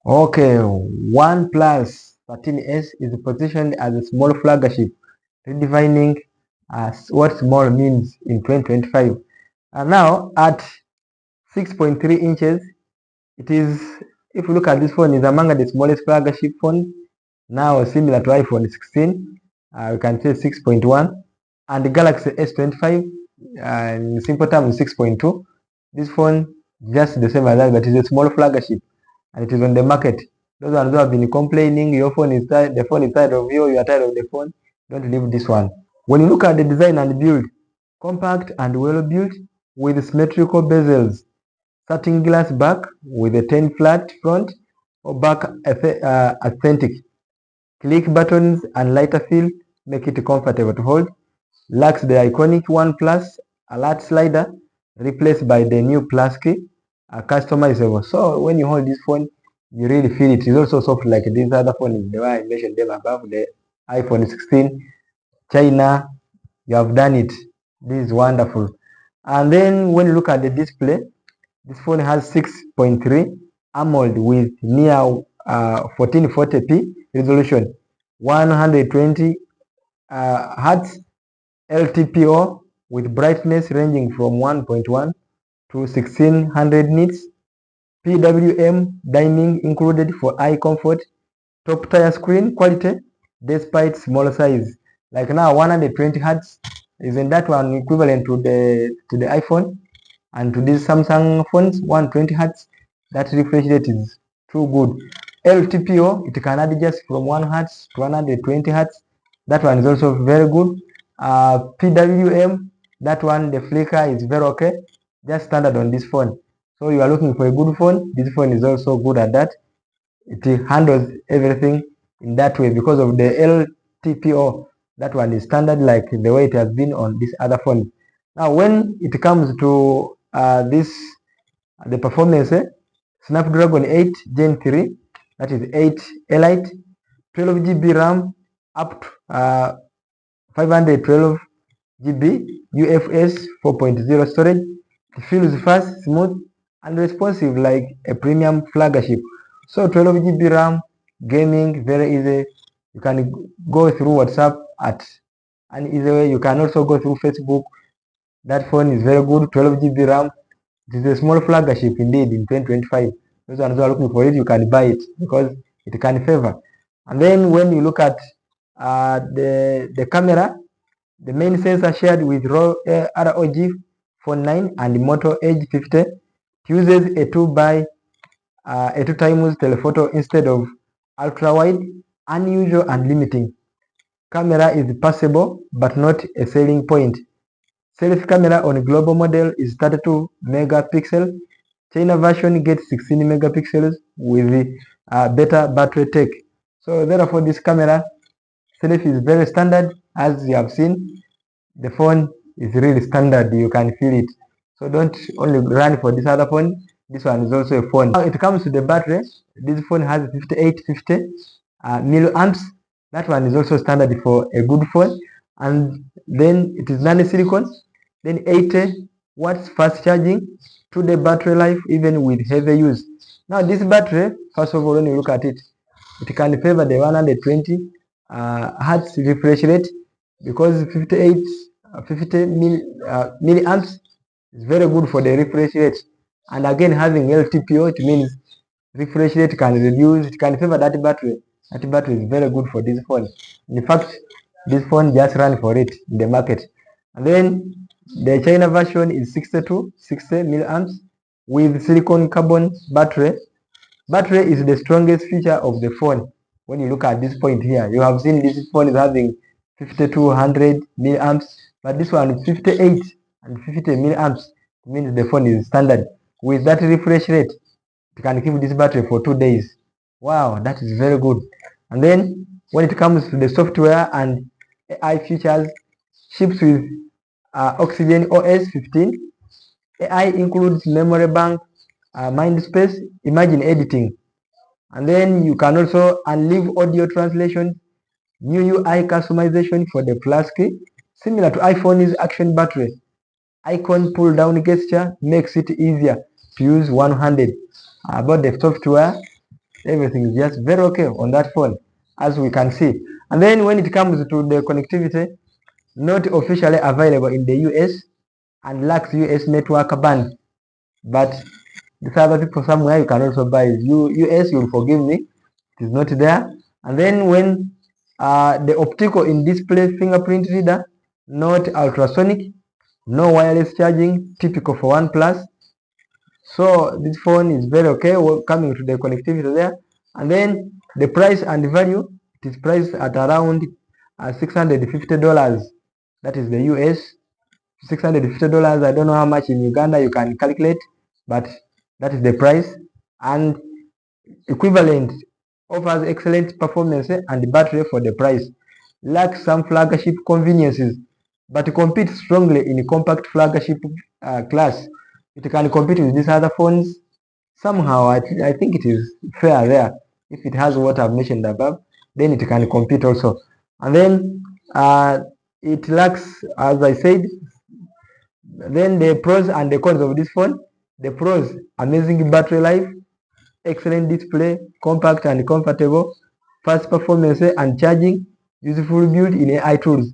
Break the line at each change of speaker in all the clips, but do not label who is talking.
Okay, OnePlus 13S is positioned as a small flagship, redefining what small means in 2025. And now at 6.3 inches, it is, if you look at this phone, is among the smallest flagship phone. Now similar to iPhone 16, we can say 6.1, and the Galaxy S25, in simple terms, 6.2. This phone just the same as that, but it's a small flagship, and it is on the market. Those ones who have been complaining, your phone is tired, the phone is tired of you, you are tired of the phone, don't leave this one. When you look at the design and build, compact and well built with symmetrical bezels, satin glass back with a 10 flat front or back authentic. Click buttons and lighter feel make it comfortable to hold. Lacks the iconic OnePlus alert slider replaced by the new plus key, customizable. So when you hold this phone, you really feel it. It's also soft like these other phones, the way I mentioned them above, the iPhone 16, China, you have done it. This is wonderful. And then when you look at the display, this phone has 6.3 AMOLED with near 1440p resolution, 120 Hertz LTPO with brightness ranging from 1.1 to 1600 nits, PWM dining included for eye comfort, top tier screen quality despite small size. Like now 120 Hertz, isn't that one equivalent to the iPhone? And to these Samsung phones, 120 Hertz, that refresh rate is too good. LTPO, it can adjust from 1 Hertz to 120 Hertz. That one is also very good. PWM, that one, the flicker is very okay, just standard on this phone. So you are looking for a good phone, this phone is also good at that. It handles everything in that way because of the LTPO. That one is standard like the way it has been on this other phone. Now when it comes to the performance, Snapdragon 8 Gen 3, that is 8 Elite, 12 GB RAM, up to 512 GB UFS 4.0 storage. It feels fast, smooth, and responsive like a premium flagship. So 12 GB RAM, gaming, very easy. You can go through WhatsApp at an easy way. You can also go through Facebook. That phone is very good, 12 GB RAM. It is a small flagship indeed in 2025. Those ones who are looking for it, you can buy it because it can favor. And then when you look at the camera, the main sensor shared with ROG Phone 9 and Moto Edge 50. It uses a 2 times telephoto instead of ultra wide, unusual and limiting. Camera is passable but not a selling point. Selfie camera on global model is 32 megapixel. China version gets 16 megapixels with better battery tech. So therefore this camera selfie is very standard. As you have seen, the phone is really standard, you can feel it. So don't only run for this other phone, this one is also a phone. Now it comes to the battery, this phone has 5850 milliamps. That one is also standard for a good phone. And then it is nano-silicon, then 80 watts fast charging, 2-day battery life even with heavy use. Now this battery, first of all, when you look at it, it can favor the 120 hertz refresh rate because 50 milliamps is very good for the refresh rate. And again, having LTPO, it means refresh rate can reduce, it can favor that battery. That battery is very good for this phone. In fact, this phone just ran for it in the market. And then the China version is 60 milliamps with silicon carbon battery. Battery is the strongest feature of the phone. When you look at this point here, you have seen this phone is having 5200 milliamps, but this one is 58 and 50 milliamps. It means the phone is standard. With that refresh rate, you can keep this battery for 2 days. Wow, that is very good. And then when it comes to the software and AI features, ships with Oxygen OS 15. AI includes memory bank, mind space, imagine editing. And then you can also unleave audio translation, new UI customization for the plus key, similar to iPhone's action battery. Icon pull down gesture makes it easier to use one-handed. About the software, Everything is just very okay on that phone, as we can see. And then when it comes to the connectivity, not officially available in the US and lacks US network band, but these other people somewhere you can also buy it. US, you'll forgive me, it is not there. And then when the optical in display fingerprint reader, not ultrasonic, no wireless charging, typical for OnePlus. So this phone is very okay. Coming to the connectivity there, and then the price and value, it is priced at around $650. That is the US. $650. I don't know how much in Uganda you can calculate, but that is the price. And equivalent offers excellent performance and battery for the price. Lacks some flagship conveniences, but competes strongly in compact flagship class. It can compete with these other phones. Somehow, I think it is fair there. If it has what I've mentioned above, then it can compete also. And then it lacks, as I said, then the pros and the cons of this phone. The pros: amazing battery life, excellent display, compact and comfortable, fast performance and charging, useful built in AI tools.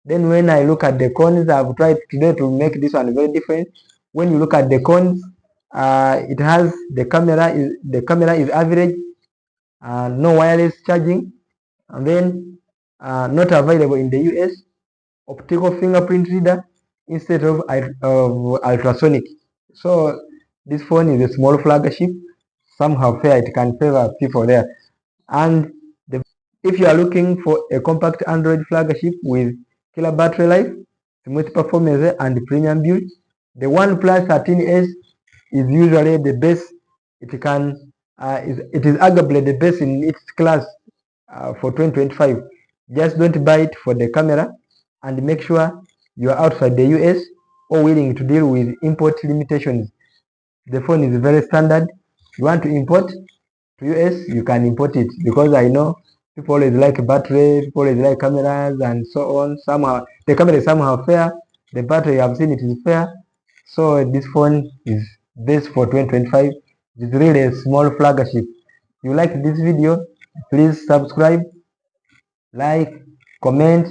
Then when I look at the cons, I've tried today to make this one very different. When you look at the cons, it has the camera is average, no wireless charging, and then not available in the US. Optical fingerprint reader instead of ultrasonic. So this phone is a small flagship. Somehow fair, it can favor people there. And if you are looking for a compact Android flagship with killer battery life, smooth performance and premium build, the OnePlus 13S is usually the best. It is arguably the best in its class for 2025. Just don't buy it for the camera, and make sure you are outside the US or willing to deal with import limitations. The phone is very standard. You want to import to US, you can import it, because I know people always like battery, people always like cameras and so on. Somehow the camera is somehow fair, the battery I've seen it is fair. So this phone is best for 2025. It's really a small flagship. If you like this video, please subscribe, like, comment,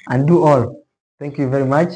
and do all. Thank you very much.